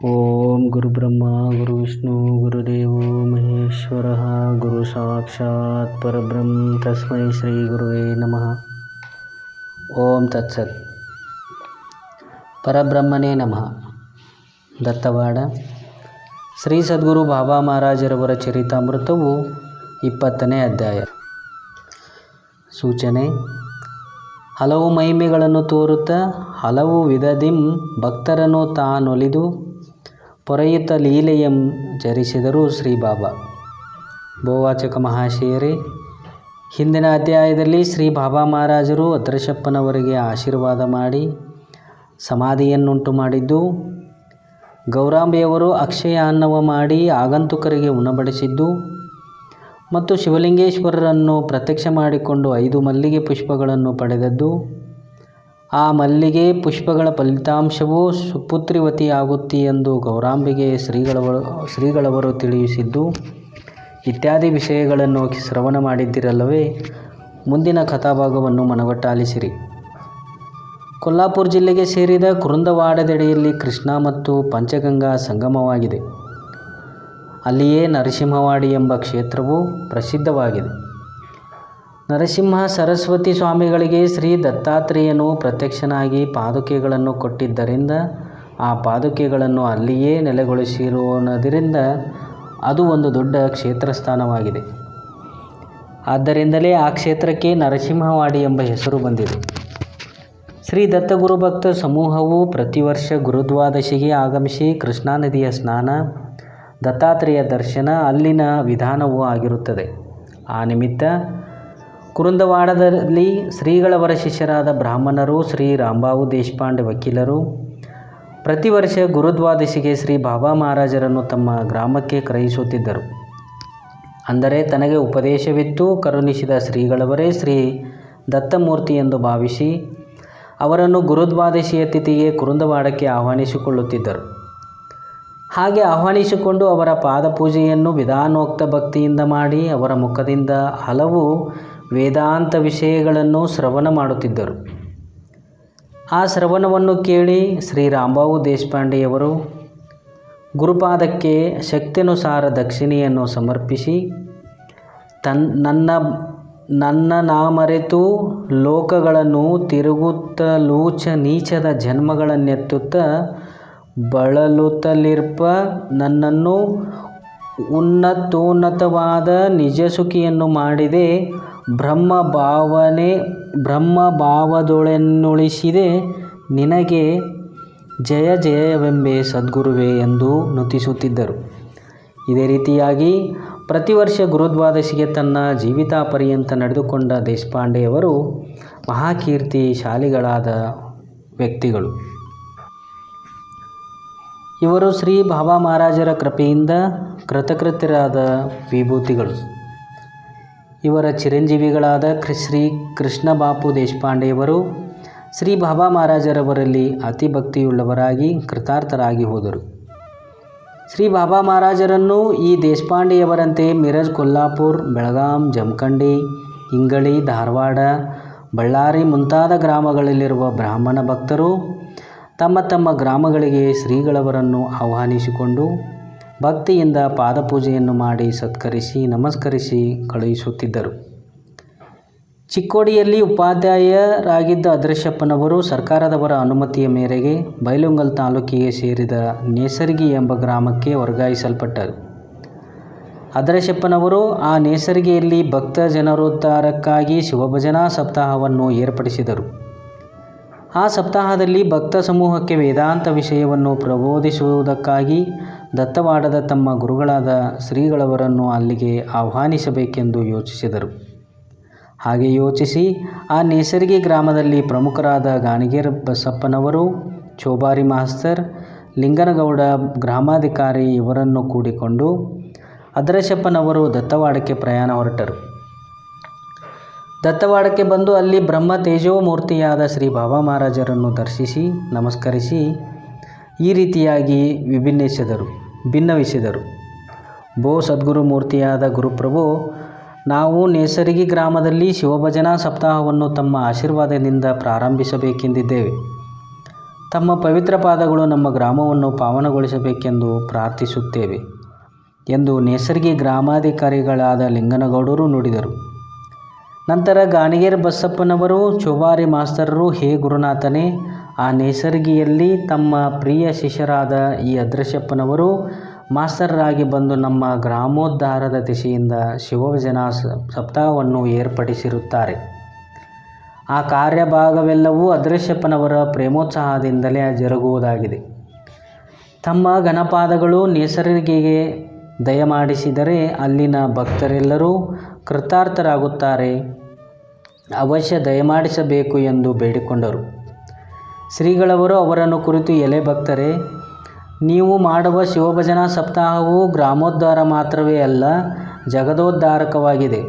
ಓಂ ಗುರುಬ್ರಹ್ಮ ಗುರುವಿಷ್ಣು ಗುರುದೇವೋ ಮಹೇಶ್ವರಃ ಗುರು ಸಾಕ್ಷಾತ್ ಪರಬ್ರಹ್ಮ ತಸ್ಮೈ ಶ್ರೀ ಗುರುವೇ ನಮಃ. ಓಂ ತತ್ಸತ್. ಪರಬ್ರಹ್ಮನೇ ನಮಃ. ದತ್ತವಾಡ ಶ್ರೀ ಸದ್ಗುರು ಬಾಬಾ ಮಹಾರಾಜರವರ ಚರಿತಾಮೃತವು 20ನೇ ಅಧ್ಯಾಯ. ಸೂಚನೆ: ಹಲವು ಮಹಿಮೆಗಳನ್ನು ತೋರುತ್ತಾ ಹಲವು ವಿಧದಿಂ ಭಕ್ತರನ್ನು ತಾನೊಲಿದು ಪೊರೆಯುತ್ತ ಲೀಲೆಯಂ ಜರಿಸಿದರು ಶ್ರೀ ಬಾಬಾ. ಬೋವಾಚಕ ಮಹಾಶಯರೇ, ಹಿಂದಿನ ಅಧ್ಯಾಯದಲ್ಲಿ ಶ್ರೀ ಬಾಬಾ ಮಹಾರಾಜರು ಅದ್ರಶಪ್ಪನವರಿಗೆ ಆಶೀರ್ವಾದ ಮಾಡಿ ಸಮಾಧಿಯನ್ನುಂಟು ಮಾಡಿದ್ದು, ಗೌರಾಂಬೆಯವರು ಅಕ್ಷಯ ಅನ್ನವ ಮಾಡಿ ಆಗಂತುಕರಿಗೆ ಉಣಬಡಿಸಿದ್ದು ಮತ್ತು ಶಿವಲಿಂಗೇಶ್ವರರನ್ನು ಪ್ರತ್ಯಕ್ಷ ಮಾಡಿಕೊಂಡು 5 ಮಲ್ಲಿಗೆ ಪುಷ್ಪಗಳನ್ನು ಪಡೆದದ್ದು, ಆ ಮಲ್ಲಿಗೆ ಪುಷ್ಪಗಳ ಫಲಿತಾಂಶವು ಸುಪುತ್ರಿವತಿಯಾಗುತ್ತಿ ಎಂದು ಗೌರಾಂಬೆಗೆ ಶ್ರೀಗಳವರು ತಿಳಿಸಿದ್ದು ಇತ್ಯಾದಿ ವಿಷಯಗಳನ್ನು ಶ್ರವಣ ಮಾಡಿದ್ದಿರಲ್ಲವೇ. ಮುಂದಿನ ಕಥಾಭಾಗವನ್ನು ಮನಗೊಟ್ಟಾಲಿಸಿರಿ. ಕೊಲ್ಲಾಪುರ ಜಿಲ್ಲೆಗೆ ಸೇರಿದ ಕುರುಂದವಾಡದೆಡೆಯಲ್ಲಿ ಕೃಷ್ಣ ಮತ್ತು ಪಂಚಗಂಗಾ ಸಂಗಮವಾಗಿದೆ. ಅಲ್ಲಿಯೇ ನರಸಿಂಹವಾಡಿ ಎಂಬ ಕ್ಷೇತ್ರವು ಪ್ರಸಿದ್ಧವಾಗಿದೆ. ನರಸಿಂಹ ಸರಸ್ವತಿ ಸ್ವಾಮಿಗಳಿಗೆ ಶ್ರೀ ದತ್ತಾತ್ರೇಯನು ಪ್ರತ್ಯಕ್ಷನಾಗಿ ಪಾದುಕೆಗಳನ್ನು ಕೊಟ್ಟಿದ್ದರಿಂದ ಆ ಪಾದುಕೆಗಳನ್ನು ಅಲ್ಲಿಯೇ ನೆಲೆಗೊಳಿಸಿರುವುದರಿಂದ ಅದು ಒಂದು ದೊಡ್ಡ ಕ್ಷೇತ್ರ ಸ್ಥಾನವಾಗಿದೆ. ಆದ್ದರಿಂದಲೇ ಆ ಕ್ಷೇತ್ರಕ್ಕೆ ನರಸಿಂಹವಾಡಿ ಎಂಬ ಹೆಸರು ಬಂದಿದೆ. ಶ್ರೀ ದತ್ತಗುರು ಭಕ್ತ ಸಮೂಹವು ಪ್ರತಿ ವರ್ಷ ಗುರುದ್ವಾದಶಿಗೆ ಆಗಮಿಸಿ ಕೃಷ್ಣಾ ನದಿಯ ಸ್ನಾನ, ದತ್ತಾತ್ರೇಯ ದರ್ಶನ ಅಲ್ಲಿನ ವಿಧಾನವೂ ಆಗಿರುತ್ತದೆ. ಆ ನಿಮಿತ್ತ ಕುರುಂದವಾಡದಲ್ಲಿ ಶ್ರೀಗಳವರ ಶಿಷ್ಯರಾದ ಬ್ರಾಹ್ಮಣರು ಶ್ರೀ ರಾಂಬಾವು ದೇಶಪಾಂಡೆ ವಕೀಲರು ಪ್ರತಿ ವರ್ಷ ಗುರುದ್ವಾದಶಿಗೆ ಶ್ರೀ ಬಾಬಾ ಮಹಾರಾಜರನ್ನು ತಮ್ಮ ಗ್ರಾಮಕ್ಕೆ ಕರೆಯಿಸುತ್ತಿದ್ದರು. ಅಂದರೆ ತನಗೆ ಉಪದೇಶವಿತ್ತು ಕರುಣಿಸಿದ ಶ್ರೀಗಳವರೇ ಶ್ರೀ ದತ್ತಮೂರ್ತಿ ಎಂದು ಭಾವಿಸಿ ಅವರನ್ನು ಗುರುದ್ವಾದಶಿಯ ತಿಥಿಗೆ ಕುರುಂದವಾಡಕ್ಕೆ ಆಹ್ವಾನಿಸಿಕೊಳ್ಳುತ್ತಿದ್ದರು. ಹಾಗೆ ಆಹ್ವಾನಿಸಿಕೊಂಡು ಅವರ ಪಾದಪೂಜೆಯನ್ನು ವಿಧಾನೋಕ್ತ ಭಕ್ತಿಯಿಂದ ಮಾಡಿ ಅವರ ಮುಖದಿಂದ ಹಲವು ವೇದಾಂತ ವಿಷಯಗಳನ್ನು ಶ್ರವಣ ಮಾಡುತ್ತಿದ್ದರು. ಆ ಶ್ರವಣವನ್ನು ಕೇಳಿ ಶ್ರೀ ರಾಂಬಾವು ದೇಶಪಾಂಡೆಯವರು ಗುರುಪಾದಕ್ಕೆ ಶಕ್ತಿಯನುಸಾರ ದಕ್ಷಿಣೆಯನ್ನು ಸಮರ್ಪಿಸಿ ನನ್ನ ನಾಮರೆತು ಲೋಕಗಳನ್ನು ತಿರುಗುತ್ತಲೂಚ ನೀಚದ ಜನ್ಮಗಳನ್ನೆತ್ತುತ್ತ ಬಳಲುತ್ತಲಿರ್ಪ ನನ್ನನ್ನು ಉನ್ನತೋನ್ನತವಾದ ನಿಜಸುಖಿಯನ್ನು ಮಾಡಿದೆ, ಬ್ರಹ್ಮಭಾವದೊಳೆನ್ನುಳಿಸಿದೆ, ನಿನಗೆ ಜಯ ಜಯವೆಂಬೆ ಸದ್ಗುರುವೇ ಎಂದು ನುತಿಸುತ್ತಿದ್ದರು. ಇದೇ ರೀತಿಯಾಗಿ ಪ್ರತಿ ವರ್ಷ ಗುರುದ್ವಾದಶಿಗೆ ತನ್ನ ಜೀವಿತಾಪರ್ಯಂತ ನಡೆದುಕೊಂಡ ದೇಶಪಾಂಡೆಯವರು ಮಹಾಕೀರ್ತಿಶಾಲಿಗಳಾದ ವ್ಯಕ್ತಿಗಳು. ಇವರು ಶ್ರೀ ಬಾಬಾ ಮಹಾರಾಜರ ಕೃಪೆಯಿಂದ ಕೃತಕೃತ್ಯರಾದ ವಿಭೂತಿಗಳು. ಇವರ ಚಿರಂಜೀವಿಗಳಾದ ಶ್ರೀ ಕೃಷ್ಣ ಬಾಪು ದೇಶಪಾಂಡೆಯವರು ಶ್ರೀ ಬಾಬಾ ಮಹಾರಾಜರವರಲ್ಲಿ ಅತಿ ಭಕ್ತಿಯುಳ್ಳವರಾಗಿ ಕೃತಾರ್ಥರಾಗಿ ಹೋದರು. ಶ್ರೀ ಬಾಬಾ ಮಹಾರಾಜರನ್ನು ಈ ದೇಶಪಾಂಡೆಯವರಂತೆ ಮಿರಜ್, ಕೊಲ್ಲಾಪುರ್, ಬೆಳಗಾಂ, ಜಮಖಂಡಿ, ಇಂಗಳ, ಧಾರವಾಡ, ಬಳ್ಳಾರಿ ಮುಂತಾದ ಗ್ರಾಮಗಳಲ್ಲಿರುವ ಬ್ರಾಹ್ಮಣ ಭಕ್ತರು ತಮ್ಮ ತಮ್ಮ ಗ್ರಾಮಗಳಿಗೆ ಶ್ರೀಗಳವರನ್ನು ಆಹ್ವಾನಿಸಿಕೊಂಡು ಭಕ್ತಿಯಿಂದ ಪಾದಪೂಜೆಯನ್ನು ಮಾಡಿ ಸತ್ಕರಿಸಿ ನಮಸ್ಕರಿಸಿ ಕಳುಹಿಸುತ್ತಿದ್ದರು. ಚಿಕ್ಕೋಡಿಯಲ್ಲಿ ಉಪಾಧ್ಯಾಯರಾಗಿದ್ದ ಅದ್ರಶಪ್ಪನವರು ಸರ್ಕಾರದವರ ಅನುಮತಿಯ ಮೇರೆಗೆ ಬೈಲುಂಗಲ್ ತಾಲೂಕಿಗೆ ಸೇರಿದ ನೇಸರ್ಗಿ ಎಂಬ ಗ್ರಾಮಕ್ಕೆ ವರ್ಗಾಯಿಸಲ್ಪಟ್ಟರು. ಅದ್ರಶಪ್ಪನವರು ಆ ನೇಸರ್ಗಿಯಲ್ಲಿ ಭಕ್ತ ಜನರೋದ್ಧಾರಕ್ಕಾಗಿ ಶಿವಭಜನಾ ಸಪ್ತಾಹವನ್ನು ಏರ್ಪಡಿಸಿದರು. ಆ ಸಪ್ತಾಹದಲ್ಲಿ ಭಕ್ತ ಸಮೂಹಕ್ಕೆ ವೇದಾಂತ ವಿಷಯವನ್ನು ಪ್ರಬೋಧಿಸುವುದಕ್ಕಾಗಿ ದತ್ತವಾಡದ ತಮ್ಮ ಗುರುಗಳಾದ ಶ್ರೀಗಳವರನ್ನು ಅಲ್ಲಿಗೆ ಆಹ್ವಾನಿಸಬೇಕೆಂದು ಯೋಚಿಸಿದರು. ಹಾಗೆ ಯೋಚಿಸಿ ಆ ನೇಸರ್ಗಿ ಗ್ರಾಮದಲ್ಲಿ ಪ್ರಮುಖರಾದ ಗಾಣಿಗೇರ್ ಬಸಪ್ಪನವರು, ಚೋಬಾರಿ ಮಾಸ್ತರ್, ಲಿಂಗನಗೌಡ ಗ್ರಾಮಾಧಿಕಾರಿ ಇವರನ್ನು ಕೂಡಿಕೊಂಡು ಅದ್ರಶಪ್ಪನವರು ದತ್ತವಾಡಕ್ಕೆ ಪ್ರಯಾಣ ಹೊರಟರು. ದತ್ತವಾಡಕ್ಕೆ ಬಂದು ಅಲ್ಲಿ ಬ್ರಹ್ಮ ತೇಜೋಮೂರ್ತಿಯಾದ ಶ್ರೀ ಬಾಬಾ ಮಹಾರಾಜರನ್ನು ದರ್ಶಿಸಿ ನಮಸ್ಕರಿಸಿ ಈ ರೀತಿಯಾಗಿ ಭಿನ್ನವಿಸಿದರು. ಬೋ ಸದ್ಗುರು ಮೂರ್ತಿಯಾದ ಗುರುಪ್ರಭು, ನಾವು ನೇಸರ್ಗಿ ಗ್ರಾಮದಲ್ಲಿ ಶಿವಭಜನಾ ಸಪ್ತಾಹವನ್ನು ತಮ್ಮ ಆಶೀರ್ವಾದದಿಂದ ಪ್ರಾರಂಭಿಸಬೇಕೆಂದಿದ್ದೇವೆ. ತಮ್ಮ ಪವಿತ್ರ ಪಾದಗಳು ನಮ್ಮ ಗ್ರಾಮವನ್ನು ಪಾವನಗೊಳಿಸಬೇಕೆಂದು ಪ್ರಾರ್ಥಿಸುತ್ತೇವೆ ಎಂದು ನೇಸರ್ಗಿ ಗ್ರಾಮಾಧಿಕಾರಿಗಳಾದ ಲಿಂಗನಗೌಡರು ನುಡಿದರು. ನಂತರ ಗಾಣಿಗೇರ್ ಬಸಪ್ಪನವರು ಚೋಬಾರಿ ಮಾಸ್ತರರು, ಹೇ ಗುರುನಾಥನೇ, ಆ ನೇಸರ್ಗಿಯಲ್ಲಿ ತಮ್ಮ ಪ್ರಿಯ ಶಿಷ್ಯರಾದ ಈ ಅದ್ರಶಪ್ಪನವರು ಮಾಸ್ತರರಾಗಿ ಬಂದು ನಮ್ಮ ಗ್ರಾಮೋದ್ಧಾರದ ದಿಶೆಯಿಂದ ಶಿವಭಜನಾ ಸಪ್ತಾಹವನ್ನು ಏರ್ಪಡಿಸಿರುತ್ತಾರೆ. ಆ ಕಾರ್ಯಭಾಗವೆಲ್ಲವೂ ಅದ್ರಶಪ್ಪನವರ ಪ್ರೇಮೋತ್ಸಾಹದಿಂದಲೇ ಜರುಗುವುದಾಗಿದೆ. ತಮ್ಮ ಘನಪಾದಗಳು ನೇಸರ್ಗಿಗೆ ದಯಮಾಡಿಸಿದರೆ ಅಲ್ಲಿನ ಭಕ್ತರೆಲ್ಲರೂ ಕೃತಾರ್ಥರಾಗುತ್ತಾರೆ, ಅವಶ್ಯ ದಯಮಾಡಿಸಬೇಕು ಎಂದು ಬೇಡಿಕೊಂಡರು. ಶ್ರೀಗಳವರು ಅವರನ್ನು ಕುರಿತು, ಎಲೆ ಭಕ್ತರೇ, ನೀವು ಮಾಡುವ ಶಿವಭಜನಾ ಸಪ್ತಾಹವು ಗ್ರಾಮೋದ್ಧಾರ ಮಾತ್ರವೇ ಅಲ್ಲ, ಜಗದೋದ್ಧಾರಕವಾಗಿದೆ.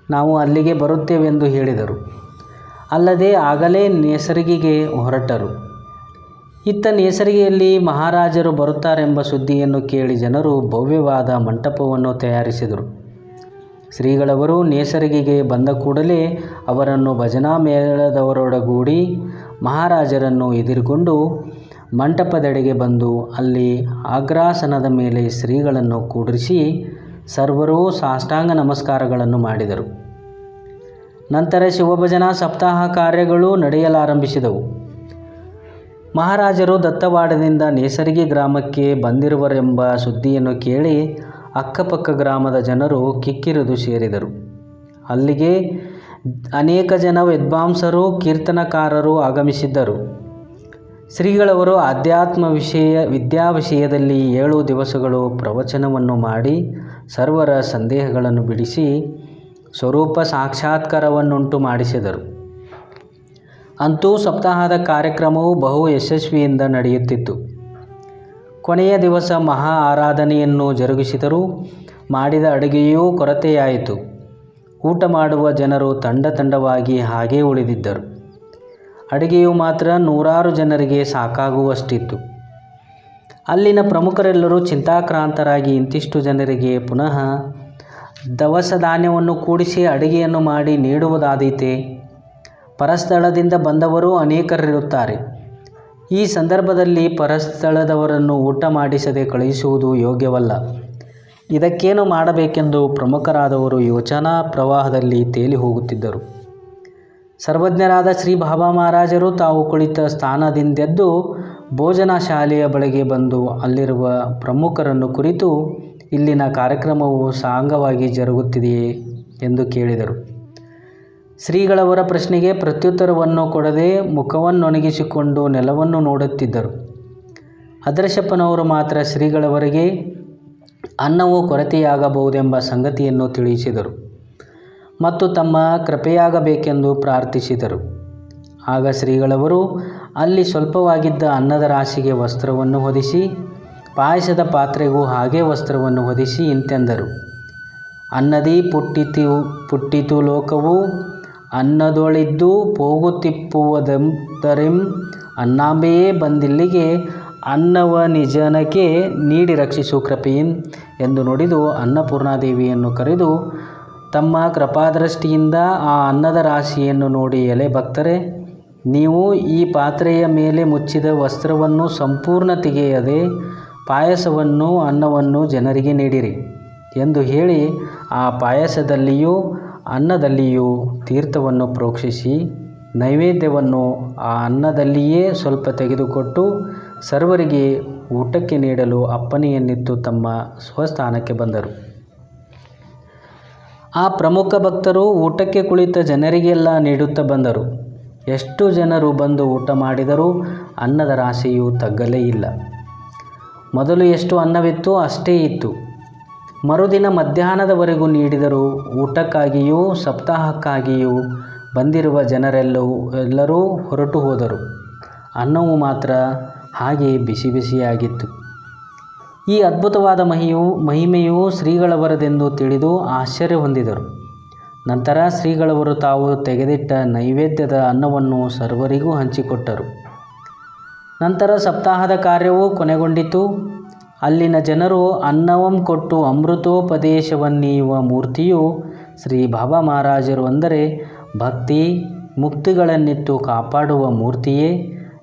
ನಾವು ಅಲ್ಲಿಗೆ ಬರುತ್ತೇವೆಂದು ಹೇಳಿದರು. ಅಲ್ಲದೆ ಆಗಲೇ ನೇಸರ್ಗಿಗೆ ಹೊರಟರು. ಇತ್ತ ನೇಸರ್ಗಿಯಲ್ಲಿ ಮಹಾರಾಜರು ಬರುತ್ತಾರೆಂಬ ಸುದ್ದಿಯನ್ನು ಕೇಳಿ ಜನರು ಭವ್ಯವಾದ ಮಂಟಪವನ್ನು ತಯಾರಿಸಿದರು. ಶ್ರೀಗಳವರು ನೇಸರ್ಗಿಗೆ ಬಂದ ಕೂಡಲೇ ಅವರನ್ನು ಭಜನಾ ಮೇಳದವರೊಡಗೂಡಿ ಮಹಾರಾಜರನ್ನು ಎದುರುಗೊಂಡು ಮಂಟಪದೆಡೆಗೆ ಬಂದು ಅಲ್ಲಿ ಅಗ್ರಾಸನದ ಮೇಲೆ ಶ್ರೀಗಳನ್ನು ಕೂಡಿಸಿ ಸರ್ವರೂ ಸಾಷ್ಟಾಂಗ ನಮಸ್ಕಾರಗಳನ್ನು ಮಾಡಿದರು. ನಂತರ ಶಿವಭಜನಾ ಸಪ್ತಾಹ ಕಾರ್ಯಗಳು ನಡೆಯಲಾರಂಭಿಸಿದವು. ಮಹಾರಾಜರು ದತ್ತವಾಡದಿಂದ ನೇಸರ್ಗಿ ಗ್ರಾಮಕ್ಕೆ ಬಂದಿರುವರೆಂಬ ಸುದ್ದಿಯನ್ನು ಕೇಳಿ ಅಕ್ಕಪಕ್ಕ ಗ್ರಾಮದ ಜನರು ಕಿಕ್ಕಿರಿದು ಸೇರಿದರು. ಅಲ್ಲಿಗೆ ಅನೇಕ ಜನ ವಿದ್ವಾಂಸರು, ಕೀರ್ತನಕಾರರು ಆಗಮಿಸಿದ್ದರು. ಶ್ರೀಗಳವರು ವಿದ್ಯಾ ವಿಷಯದಲ್ಲಿ 7 ದಿವಸಗಳು ಪ್ರವಚನವನ್ನು ಮಾಡಿ ಸರ್ವರ ಸಂದೇಹಗಳನ್ನು ಬಿಡಿಸಿ ಸ್ವರೂಪ ಸಾಕ್ಷಾತ್ಕಾರವನ್ನುಂಟು ಮಾಡಿಸಿದರು. ಅಂತೂ ಸಪ್ತಾಹದ ಕಾರ್ಯಕ್ರಮವು ಬಹು ಯಶಸ್ವಿಯಿಂದ ನಡೆಯುತ್ತಿತ್ತು. ಕೊನೆಯ ದಿವಸ ಮಹಾ ಆರಾಧನೆಯನ್ನು ಜರುಗಿಸಿದರೂ ಮಾಡಿದ ಅಡುಗೆಯೂ ಕೊರತೆಯಾಯಿತು. ಊಟ ಮಾಡುವ ಜನರು ತಂಡವಾಗಿ ಹಾಗೇ ಉಳಿದಿದ್ದರು. ಅಡುಗೆಯು ಮಾತ್ರ 100 ಜನರಿಗೆ ಸಾಕಾಗುವಷ್ಟಿತ್ತು. ಅಲ್ಲಿನ ಪ್ರಮುಖರೆಲ್ಲರೂ ಚಿಂತಾಕ್ರಾಂತರಾಗಿ ಇಂತಿಷ್ಟು ಜನರಿಗೆ ಪುನಃ ದವಸ ಧಾನ್ಯವನ್ನು ಕೂಡಿಸಿ ಅಡುಗೆಯನ್ನು ಮಾಡಿ ನೀಡುವುದಾದೀತೆ? ಪರಸ್ಥಳದಿಂದ ಬಂದವರು ಅನೇಕರಿರುತ್ತಾರೆ. ಈ ಸಂದರ್ಭದಲ್ಲಿ ಪರಸ್ಥಳದವರನ್ನು ಊಟ ಮಾಡಿಸದೆ ಕಳುಹಿಸುವುದು ಯೋಗ್ಯವಲ್ಲ. ಇದಕ್ಕೇನು ಮಾಡಬೇಕೆಂದು ಪ್ರಮುಖರಾದವರು ಯೋಚನಾ ಪ್ರವಾಹದಲ್ಲಿ ತೇಲಿ ಹೋಗುತ್ತಿದ್ದರು. ಸರ್ವಜ್ಞರಾದ ಶ್ರೀ ಬಾಬಾ ಮಹಾರಾಜರು ತಾವು ಕುಳಿತ ಸ್ಥಾನದಿಂದೆದ್ದು ಭೋಜನ ಶಾಲೆಯ ಬಳಿಗೆ ಬಂದು ಅಲ್ಲಿರುವ ಪ್ರಮುಖರನ್ನು ಕುರಿತು, ಇಲ್ಲಿನ ಕಾರ್ಯಕ್ರಮವು ಸಾಂಗವಾಗಿ ಜರುಗುತ್ತಿದೆಯೇ ಎಂದು ಕೇಳಿದರು. ಶ್ರೀಗಳವರ ಪ್ರಶ್ನೆಗೆ ಪ್ರತ್ಯುತ್ತರವನ್ನು ಕೊಡದೆ ಮುಖವನ್ನೊಣಗಿಸಿಕೊಂಡು ನೆಲವನ್ನು ನೋಡುತ್ತಿದ್ದರು. ಅದ್ರಶಪ್ಪನವರು ಮಾತ್ರ ಶ್ರೀಗಳವರಿಗೆ ಅನ್ನವು ಕೊರತೆಯಾಗಬಹುದೆಂಬ ಸಂಗತಿಯನ್ನು ತಿಳಿಸಿದರು ಮತ್ತು ತಮ್ಮ ಕೃಪೆಯಾಗಬೇಕೆಂದು ಪ್ರಾರ್ಥಿಸಿದರು. ಆಗ ಶ್ರೀಗಳವರು ಅಲ್ಲಿ ಸ್ವಲ್ಪವಾಗಿದ್ದ ಅನ್ನದ ರಾಶಿಗೆ ವಸ್ತ್ರವನ್ನು ಹೊದಿಸಿ, ಪಾಯಸದ ಪಾತ್ರೆಗೂ ಹಾಗೇ ವಸ್ತ್ರವನ್ನು ಹೊದಿಸಿ ಇಂತೆಂದರು: ಅನ್ನದಿ ಪುಟ್ಟಿತು ಲೋಕವು, ಅನ್ನದೊಳಿದ್ದು ಪೋಗುತ್ತಿಪ್ಪುವುದೆಂದರೆಂ, ಅನ್ನಾಂಬೆಯೇ ಬಂದಿಲ್ಲಿಗೆ, ಅನ್ನವ ನಿಜನಕ್ಕೆ ನೀಡಿ ರಕ್ಷಿಸು ಕೃಪೆಯಿನ್ ಎಂದು ನುಡಿದು ಅನ್ನಪೂರ್ಣಾದೇವಿಯನ್ನು ಕರೆದು ತಮ್ಮ ಕೃಪಾದೃಷ್ಟಿಯಿಂದ ಆ ಅನ್ನದ ರಾಶಿಯನ್ನು ನೋಡಿ, ಎಲೆ ಭಕ್ತರೇ, ನೀವು ಈ ಪಾತ್ರೆಯ ಮೇಲೆ ಮುಚ್ಚಿದ ವಸ್ತ್ರವನ್ನು ಸಂಪೂರ್ಣ ತೆಗೆಯದೆ ಪಾಯಸವನ್ನು, ಅನ್ನವನ್ನು ಜನರಿಗೆ ನೀಡಿರಿ ಎಂದು ಹೇಳಿ ಆ ಪಾಯಸದಲ್ಲಿಯೂ ಅನ್ನದಲ್ಲಿಯೂ ತೀರ್ಥವನ್ನು ಪ್ರೋಕ್ಷಿಸಿ ನೈವೇದ್ಯವನ್ನು ಆ ಅನ್ನದಲ್ಲಿಯೇ ಸ್ವಲ್ಪ ತೆಗೆದುಕೊಟ್ಟು ಸರ್ವರಿಗೆ ಊಟಕ್ಕೆ ನೀಡಲು ಅಪ್ಪಣೆಯನ್ನಿತ್ತು ತಮ್ಮ ಸ್ವಸ್ಥಾನಕ್ಕೆ ಬಂದರು. ಆ ಪ್ರಮುಖ ಭಕ್ತರು ಊಟಕ್ಕೆ ಕುಳಿತ ಜನರಿಗೆಲ್ಲ ನೀಡುತ್ತಾ ಬಂದರು. ಎಷ್ಟು ಜನರು ಬಂದು ಊಟ ಮಾಡಿದರೂ ಅನ್ನದ ರಾಶಿಯು ತಗ್ಗಲೇ ಇಲ್ಲ. ಮೊದಲು ಎಷ್ಟು ಅನ್ನವಿತ್ತು ಅಷ್ಟೇ ಇತ್ತು. ಮರುದಿನ ಮಧ್ಯಾಹ್ನದವರೆಗೂ ನೀಡಿದರೂ ಊಟಕ್ಕಾಗಿಯೂ ಸಪ್ತಾಹಕ್ಕಾಗಿಯೂ ಬಂದಿರುವ ಜನರೆಲ್ಲರೂ ಹೊರಟು ಹೋದರು. ಅನ್ನವು ಮಾತ್ರ ಹಾಗೆ ಬಿಸಿ ಬಿಸಿಯಾಗಿತ್ತು. ಈ ಅದ್ಭುತವಾದ ಮಹಿಮೆಯು ಶ್ರೀಗಳವರದೆಂದು ತಿಳಿದು ಆಶ್ಚರ್ಯ ಹೊಂದಿದರು. ನಂತರ ಶ್ರೀಗಳವರು ತಾವು ತೆಗೆದಿಟ್ಟ ನೈವೇದ್ಯದ ಅನ್ನವನ್ನು ಸರ್ವರಿಗೂ ಹಂಚಿಕೊಟ್ಟರು. ನಂತರ ಸಪ್ತಾಹದ ಕಾರ್ಯವು ಕೊನೆಗೊಂಡಿತು. ಅಲ್ಲಿನ ಜನರು ಅನ್ನವಂ ಕೊಟ್ಟು ಅಮೃತೋಪದೇಶವನ್ನೀಯುವ ಮೂರ್ತಿಯು ಶ್ರೀ ಬಾಬಾ ಮಹಾರಾಜರು, ಅಂದರೆ ಭಕ್ತಿ ಮುಕ್ತಿಗಳನ್ನಿತ್ತು ಕಾಪಾಡುವ ಮೂರ್ತಿಯೇ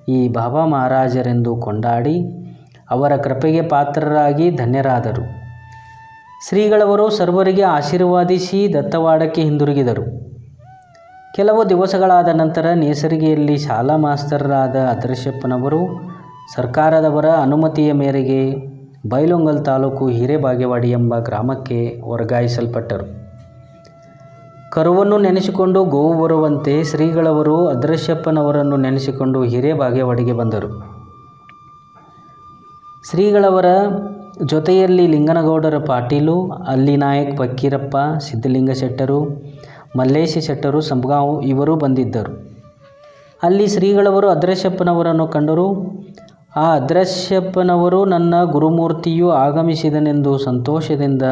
ಈ ಬಾಬಾ ಮಹಾರಾಜರೆಂದು ಕೊಂಡಾಡಿ ಅವರ ಕೃಪೆಗೆ ಪಾತ್ರರಾಗಿ ಧನ್ಯರಾದರು. ಶ್ರೀಗಳವರು ಸರ್ವರಿಗೆ ಆಶೀರ್ವಾದಿಸಿ ದತ್ತವಾಡಕ್ಕೆ ಹಿಂದಿರುಗಿದರು. ಕೆಲವು ದಿವಸಗಳಾದ ನಂತರ ನೇಸರಿಗೆಯಲ್ಲಿ ಶಾಲಾ ಮಾಸ್ತರರಾದ ಅದೃಶ್ಯಪ್ಪನವರು ಸರ್ಕಾರದವರ ಅನುಮತಿಯ ಮೇರೆಗೆ ಬೈಲೊಂಗಲ್ ತಾಲೂಕು ಹಿರೇಬಾಗೇವಾಡಿ ಎಂಬ ಗ್ರಾಮಕ್ಕೆ ವರ್ಗಾಯಿಸಲ್ಪಟ್ಟರು. ಕರುವನ್ನು ನೆನೆಸಿಕೊಂಡು ಗೋವು ಬರುವಂತೆ ಶ್ರೀಗಳವರು ಅದೃಶ್ಯಪ್ಪನವರನ್ನು ನೆನೆಸಿಕೊಂಡು ಹಿರೇಬಾಗೇವಾಡಿಗೆ ಬಂದರು. ಶ್ರೀಗಳವರ ಜೊತೆಯಲ್ಲಿ ಲಿಂಗನಗೌಡರ ಪಾಟೀಲು, ಅಲ್ಲಿನಾಯಕ್ ಫಕ್ಕೀರಪ್ಪ, ಸಿದ್ಧಲಿಂಗ ಶೆಟ್ಟರು, ಮಲ್ಲೇಶ ಶೆಟ್ಟರು, ಸಂಬಗಾಂವ್ ಇವರು ಬಂದಿದ್ದರು. ಅಲ್ಲಿ ಶ್ರೀಗಳವರು ಅದೃಶ್ಯಪ್ಪನವರನ್ನು ಕಂಡರು. ಆ ಅದೃಶ್ಯಪ್ಪನವರು ನನ್ನ ಗುರುಮೂರ್ತಿಯು ಆಗಮಿಸಿದನೆಂದು ಸಂತೋಷದಿಂದ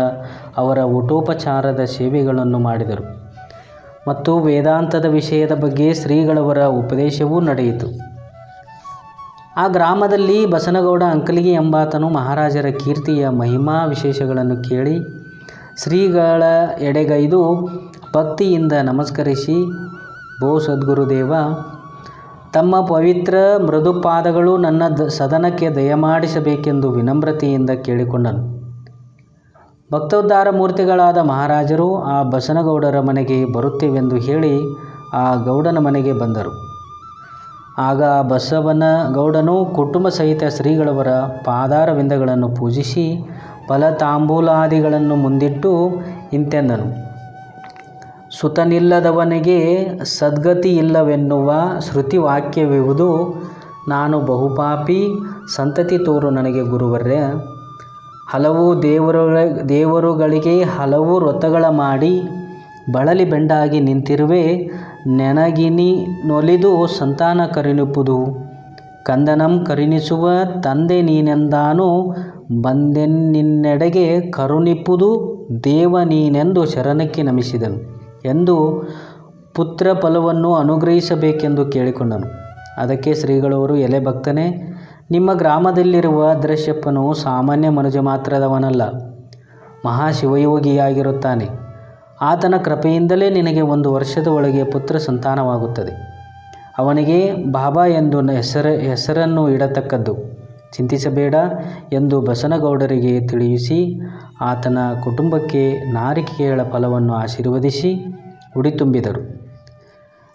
ಅವರ ಊಟೋಪಚಾರದ ಸೇವೆಗಳನ್ನು ಮಾಡಿದರು ಮತ್ತು ವೇದಾಂತದ ವಿಷಯದ ಬಗ್ಗೆ ಶ್ರೀಗಳವರ ಉಪದೇಶವೂ ನಡೆಯಿತು. ಆ ಗ್ರಾಮದಲ್ಲಿ ಬಸನಗೌಡ ಅಂಕಲಿಗೆ ಎಂಬಾತನು ಮಹಾರಾಜರ ಕೀರ್ತಿಯ ಮಹಿಮಾ ವಿಶೇಷಗಳನ್ನು ಕೇಳಿ ಶ್ರೀಗಳ ಎಡೆಗೈದು ಭಕ್ತಿಯಿಂದ ನಮಸ್ಕರಿಸಿ, ಭೋ ಸದ್ಗುರುದೇವ, ತಮ್ಮ ಪವಿತ್ರ ಮೃದುಪಾದಗಳು ನನ್ನ ಸದನಕ್ಕೆ ದಯಮಾಡಿಸಬೇಕೆಂದು ವಿನಮ್ರತೆಯಿಂದ ಕೇಳಿಕೊಂಡನು. ಭಕ್ತೋದ್ಧಾರ ಮೂರ್ತಿಗಳಾದ ಮಹಾರಾಜರು ಆ ಬಸನಗೌಡರ ಮನೆಗೆ ಬರುತ್ತೇವೆಂದು ಹೇಳಿ ಆ ಗೌಡನ ಮನೆಗೆ ಬಂದರು. ಆಗ ಬಸವನಗೌಡನು ಕುಟುಂಬ ಸಹಿತ ಶ್ರೀಗಳವರ ಪಾದಾರವಿಂದಗಳನ್ನು ಪೂಜಿಸಿ ಫಲತಾಂಬೂಲಾದಿಗಳನ್ನು ಮುಂದಿಟ್ಟು ಇಂತೆಂದನು: ಸುತನಿಲ್ಲದವನಿಗೆ ಸದ್ಗತಿ ಇಲ್ಲವೆನ್ನುವ ಶ್ರುತಿವಾಕ್ಯವಿವುದು. ನಾನು ಬಹುಪಾಪಿ, ಸಂತತಿ ತೋರು ನನಗೆ ಗುರುವರ್ಯ. ಹಲವು ದೇವರುಗಳಿಗೆ ಹಲವು ವ್ರತಗಳ ಮಾಡಿ ಬಳಲಿ ಬೆಂಡಾಗಿ ನಿಂತಿರುವೆ. ನೆನಗಿನಿ ನೊಲಿದು ಸಂತಾನ ಕರುಣಿಪುದು. ಕಂದನಂ ಕರುಣಿಸುವ ತಂದೆ ನೀನೆಂದಾನು. ಬಂದೆನ್ನಿನ್ನೆಡೆಗೆ ಕರುಣಿಪುದು ದೇವ ನೀನೆಂದು ಶರಣಕ್ಕೆ ನಮಿಸಿದನು ಎಂದು ಪುತ್ರ ಫಲವನ್ನು ಅನುಗ್ರಹಿಸಬೇಕೆಂದು ಕೇಳಿಕೊಂಡನು. ಅದಕ್ಕೆ ಶ್ರೀಗಳವರು, ಎಲೆ ಭಕ್ತನೇ, ನಿಮ್ಮ ಗ್ರಾಮದಲ್ಲಿರುವ ಅದೃಶ್ಯಪ್ಪನು ಸಾಮಾನ್ಯ ಮನುಜ ಮಾತ್ರದವನಲ್ಲ, ಮಹಾಶಿವಯೋಗಿಯಾಗಿರುತ್ತಾನೆ. ಆತನ ಕೃಪೆಯಿಂದಲೇ ನಿನಗೆ 1 ವರ್ಷದ ಒಳಗೆ ಪುತ್ರ ಸಂತಾನವಾಗುತ್ತದೆ. ಅವನಿಗೆ ಬಾಬಾ ಎಂದು ಹೆಸರನ್ನು ಇಡತಕ್ಕದ್ದು. ಚಿಂತಿಸಬೇಡ ಎಂದು ಬಸನಗೌಡರಿಗೆ ತಿಳಿಸಿ ಆತನ ಕುಟುಂಬಕ್ಕೆ ನಾರಿಕೆಗಳ ಫಲವನ್ನು ಆಶೀರ್ವದಿಸಿ ಉಡಿ ತುಂಬಿದರು.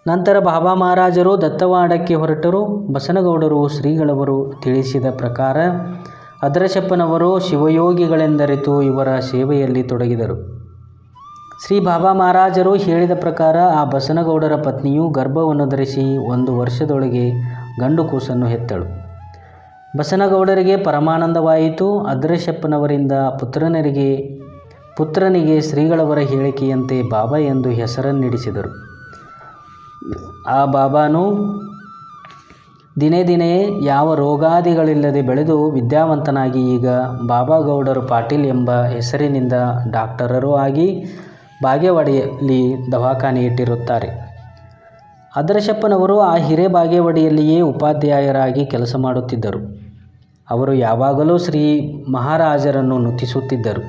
ನಂತರ ಬಾಬಾ ಮಹಾರಾಜರು ದತ್ತವಾಡಕ್ಕೆ ಹೊರಟರು. ಬಸನಗೌಡರು ಶ್ರೀಗಳವರು ತಿಳಿಸಿದ ಪ್ರಕಾರ ಅದೃಶ್ಯಪ್ಪನವರು ಶಿವಯೋಗಿಗಳೆಂದರಿತು ಇವರ ಸೇವೆಯಲ್ಲಿ ತೊಡಗಿದರು. ಶ್ರೀ ಬಾಬಾ ಮಹಾರಾಜರು ಹೇಳಿದ ಪ್ರಕಾರ ಆ ಬಸನಗೌಡರ ಪತ್ನಿಯು ಗರ್ಭವನ್ನು ಧರಿಸಿ 1 ವರ್ಷದೊಳಗೆ ಗಂಡು ಕೂಸನ್ನು ಹೆತ್ತಳು. ಬಸನಗೌಡರಿಗೆ ಪರಮಾನಂದವಾಯಿತು. ಅದೃಶ್ಯಪ್ಪನವರಿಂದ ಪುತ್ರನಿಗೆ ಶ್ರೀಗಳವರ ಹೇಳಿಕೆಯಂತೆ ಬಾಬಾ ಎಂದು ಹೆಸರನ್ನಿಡಿಸಿದರು. ಆ ಬಾಬಾನು ದಿನೇ ದಿನೇ ಯಾವ ರೋಗಾದಿಗಳಿಲ್ಲದೆ ಬೆಳೆದು ವಿದ್ಯಾವಂತನಾಗಿ ಈಗ ಬಾಬಾಗೌಡರು ಪಾಟೀಲ್ ಎಂಬ ಹೆಸರಿನಿಂದ ಡಾಕ್ಟರರೂ ಆಗಿ ಬಾಗೇವಾಡಿಯಲ್ಲಿ ದವಾಖಾನೆ ಇಟ್ಟಿರುತ್ತಾರೆ. ಅದೃಶ್ಯಪ್ಪನವರು ಆ ಹಿರೇಬಾಗೇವಾಡಿಯಲ್ಲಿಯೇ ಉಪಾಧ್ಯಾಯರಾಗಿ ಕೆಲಸ ಮಾಡುತ್ತಿದ್ದರು. ಅವರು ಯಾವಾಗಲೂ ಶ್ರೀ ಮಹಾರಾಜರನ್ನು ನುತಿಸುತ್ತಿದ್ದರು.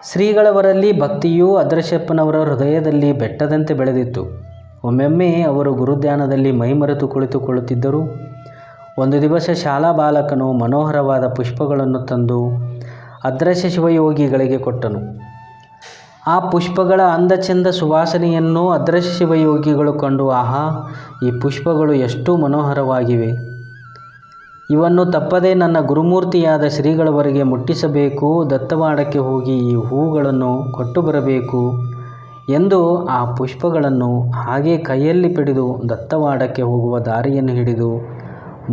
ಶ್ರೀಗಳವರಲ್ಲಿ ಭಕ್ತಿಯು ಅದೃಶ್ಯಪ್ಪನವರ ಹೃದಯದಲ್ಲಿ ಬೆಟ್ಟದಂತೆ ಬೆಳೆದಿತ್ತು. ಒಮ್ಮೊಮ್ಮೆ ಅವರು ಗುರುಧ್ಯಾನದಲ್ಲಿ ಮೈಮರೆತು ಕುಳಿತುಕೊಳ್ಳುತ್ತಿದ್ದರು. ಒಂದು ದಿವಸ ಶಾಲಾ ಬಾಲಕನು ಮನೋಹರವಾದ ಪುಷ್ಪಗಳನ್ನು ತಂದು ಅದೃಶ್ಯ ಶಿವಯೋಗಿಗಳಿಗೆ ಕೊಟ್ಟನು. ಆ ಪುಷ್ಪಗಳ ಅಂದಚಂದ ಸುವಾಸನೆಯನ್ನು ಅದೃಶ್ಯ ಶಿವಯೋಗಿಗಳು ಕಂಡು, ಆಹಾ, ಈ ಪುಷ್ಪಗಳು ಎಷ್ಟು ಮನೋಹರವಾಗಿವೆ, ಇವನ್ನು ತಪ್ಪದೇ ನನ್ನ ಗುರುಮೂರ್ತಿಯಾದ ಶ್ರೀಗಳವರಿಗೆ ಮುಟ್ಟಿಸಬೇಕು, ದತ್ತವಾಡಕ್ಕೆ ಹೋಗಿ ಈ ಹೂಗಳನ್ನು ಕೊಟ್ಟು ಬರಬೇಕು ಎಂದು ಆ ಪುಷ್ಪಗಳನ್ನು ಹಾಗೆ ಕೈಯಲ್ಲಿ ಪಿಡಿದು ದತ್ತವಾಡಕ್ಕೆ ಹೋಗುವ ದಾರಿಯನ್ನು ಹಿಡಿದು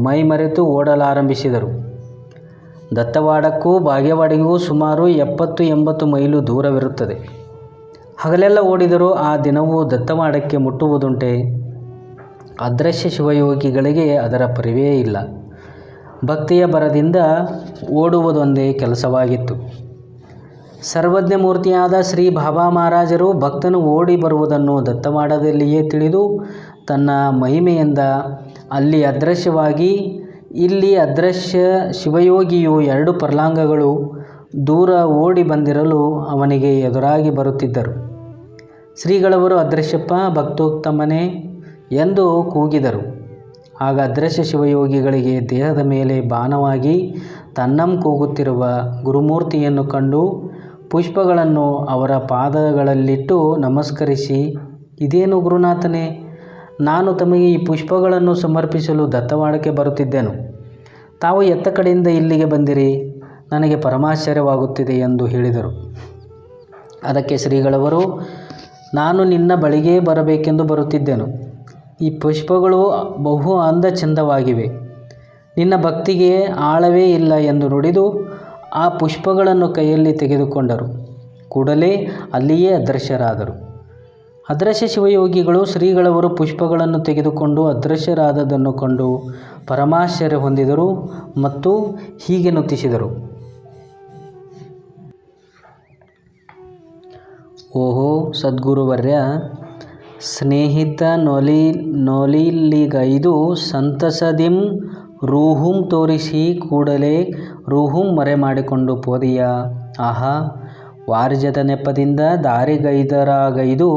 ಮೈಮರೆತು ಓಡಲಾರಂಭಿಸಿದರು. ದತ್ತವಾಡಕ್ಕೂ ಬಾಗೇವಾಡಿಗೂ ಸುಮಾರು 70-80 ಮೈಲು ದೂರವಿರುತ್ತದೆ. ಹಗಲೆಲ್ಲ ಓಡಿದರೂ ಆ ದಿನವೂ ದತ್ತವಾಡಕ್ಕೆ ಮುಟ್ಟುವುದುಂಟೆ? ಅದೃಶ್ಯ ಶಿವಯೋಗಿಗಳಿಗೆ ಅದರ ಪರಿವೇ ಇಲ್ಲ. ಭಕ್ತಿಯ ಭರದಿಂದ ಓಡುವುದೊಂದೇ ಕೆಲಸವಾಗಿತ್ತು. ಸರ್ವಜ್ಞ ಮೂರ್ತಿಯಾದ ಶ್ರೀ ಬಾಬಾ ಮಹಾರಾಜರು ಭಕ್ತನು ಓಡಿ ಬರುವುದನ್ನು ದತ್ತವಾಡದಲ್ಲಿಯೇ ತಿಳಿದು ತನ್ನ ಮಹಿಮೆಯಿಂದ ಅಲ್ಲಿ ಅದೃಶ್ಯವಾಗಿ ಇಲ್ಲಿ ಅದೃಶ್ಯ ಶಿವಯೋಗಿಯು 2 ಪರ್ಲಾಂಗಗಳು ದೂರ ಓಡಿ ಬಂದಿರಲು ಅವನಿಗೆ ಎದುರಾಗಿ ಬರುತ್ತಿದ್ದರು. ಶ್ರೀಗಳವರು ಅದೃಶ್ಯಪ್ಪ ಭಕ್ತೋತ್ತಮನೇ ಎಂದು ಕೂಗಿದರು. ಆಗ ಅದೃಶ್ಯ ಶಿವಯೋಗಿಗಳಿಗೆ ದೇಹದ ಮೇಲೆ ಬಾಣವಾಗಿ ತನ್ನಂ ಕೂಗುತ್ತಿರುವ ಗುರುಮೂರ್ತಿಯನ್ನು ಕಂಡು ಪುಷ್ಪಗಳನ್ನು ಅವರ ಪಾದಗಳಲ್ಲಿಟ್ಟು ನಮಸ್ಕರಿಸಿ, ಇದೇನು ಗುರುನಾಥನೇ, ನಾನು ತಮಗೆ ಈ ಪುಷ್ಪಗಳನ್ನು ಸಮರ್ಪಿಸಲು ದತ್ತವಾಡಕ್ಕೆ ಬರುತ್ತಿದ್ದೆನು. ತಾವು ಎತ್ತ ಕಡೆಯಿಂದ ಇಲ್ಲಿಗೆ ಬಂದಿರಿ, ನನಗೆ ಪರಮಾಶ್ಚರ್ಯವಾಗುತ್ತಿದೆ ಎಂದು ಹೇಳಿದರು. ಅದಕ್ಕೆ ಶ್ರೀಗಳವರು, ನಾನು ನಿನ್ನ ಬಳಿಗೇ ಬರಬೇಕೆಂದು ಬರುತ್ತಿದ್ದೆನು. ಈ ಪುಷ್ಪಗಳು ಬಹು ಅಂದಚಂದವಾಗಿವೆ. ನಿನ್ನ ಭಕ್ತಿಗೆ ಆಳವೇ ಇಲ್ಲ ಎಂದು ನುಡಿದು ಆ ಪುಷ್ಪಗಳನ್ನು ಕೈಯಲ್ಲಿ ತೆಗೆದುಕೊಂಡರು. ಕೂಡಲೇ ಅಲ್ಲಿಯೇ ಅದೃಶ್ಯರಾದರು. ಅದೃಶ್ಯ ಶಿವಯೋಗಿಗಳು ಶ್ರೀಗಳವರು ಪುಷ್ಪಗಳನ್ನು ತೆಗೆದುಕೊಂಡು ಅದೃಶ್ಯರಾದದ್ದನ್ನು ಕಂಡು ಪರಮಾಶ್ಚರ್ಯ ಹೊಂದಿದರು ಮತ್ತು ಹೀಗೆ ನುತಿಸಿದರು. ಓಹೋ ಸದ್ಗುರುವರ್ಯ, ಸ್ನೇಹಿತ ನೊಲಿಲಿಗೈದು ಸಂತಸದಿಂ ರೂಹುಂ ತೋರಿಸಿ ಕೂಡಲೇ ರೂಹುಂ ಮರೆ ಮಾಡಿಕೊಂಡು ಪೋದೆಯ. ಆಹಾ, ವಾರ್ಜದ ನೆಪದಿಂದ ದಾರಿಗೈದರಾಗೈದು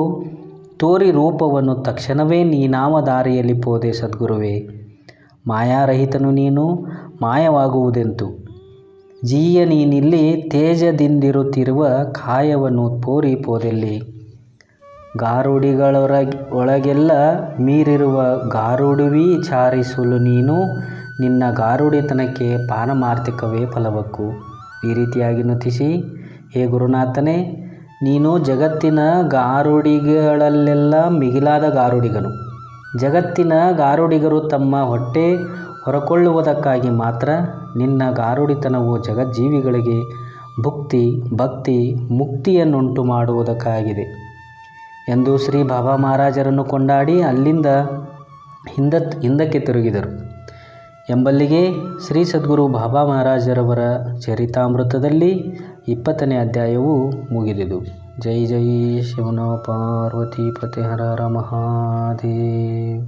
ತೋರಿ ರೂಪವನ್ನು ತಕ್ಷಣವೇ ನೀನಾಮ ದಾರಿಯಲ್ಲಿ ಪೋದೆ ಸದ್ಗುರುವೇ. ಮಾಯಾರಹಿತನು ನೀನು, ಮಾಯವಾಗುವುದೆಂತು? ಜೀಯ ನೀನಿಲ್ಲಿ ತೇಜದಿಂದಿರುತ್ತಿರುವ ಕಾಯವನ್ನು ತೋರಿ ಪೋದೆಲ್ಲಿ? ಗಾರುಡಿಗಳೊಳಗೆಲ್ಲ ಮೀರಿರುವ ಗಾರುಡಿವಿ ಚಾರಿಸಲು ನೀನು, ನಿನ್ನ ಗಾರುಡಿತನಕ್ಕೆ ಪಾರಮಾರ್ಥಿಕವೇ ಫಲವಕ್ಕು. ಈ ರೀತಿಯಾಗಿ ನುತಿಸಿ, ಹೇ ಗುರುನಾಥನೇ, ನೀನು ಜಗತ್ತಿನ ಗಾರುಡಿಗಳಲ್ಲೆಲ್ಲ ಮಿಗಿಲಾದ ಗಾರುಡಿಗನು. ಜಗತ್ತಿನ ಗಾರುಡಿಗರು ತಮ್ಮ ಹೊಟ್ಟೆ ಹೊರಕೊಳ್ಳುವುದಕ್ಕಾಗಿ ಮಾತ್ರ, ನಿನ್ನ ಗಾರುಡಿತನವು ಜಗಜ್ಜೀವಿಗಳಿಗೆ ಭುಕ್ತಿ, ಭಕ್ತಿ, ಮುಕ್ತಿಯನ್ನುಂಟು ಮಾಡುವುದಕ್ಕಾಗಿದೆ ಎಂದು ಶ್ರೀ ಬಾಬಾ ಮಹಾರಾಜರನ್ನು ಕೊಂಡಾಡಿ ಅಲ್ಲಿಂದ ಹಿಂದಕ್ಕೆ ತಿರುಗಿದರು. ಎಂಬಲ್ಲಿಗೆ ಶ್ರೀ ಸದ್ಗುರು ಬಾಬಾ ಮಹಾರಾಜರವರ ಚರಿತಾಮೃತದಲ್ಲಿ 20ನೇ ಅಧ್ಯಾಯವು ಮುಗಿದಿತು. ಜೈ ಜೈ ಶಿವನ ಪಾರ್ವತಿ ಪತೆ ಹರ ಹರ ಮಹಾದೇವ್.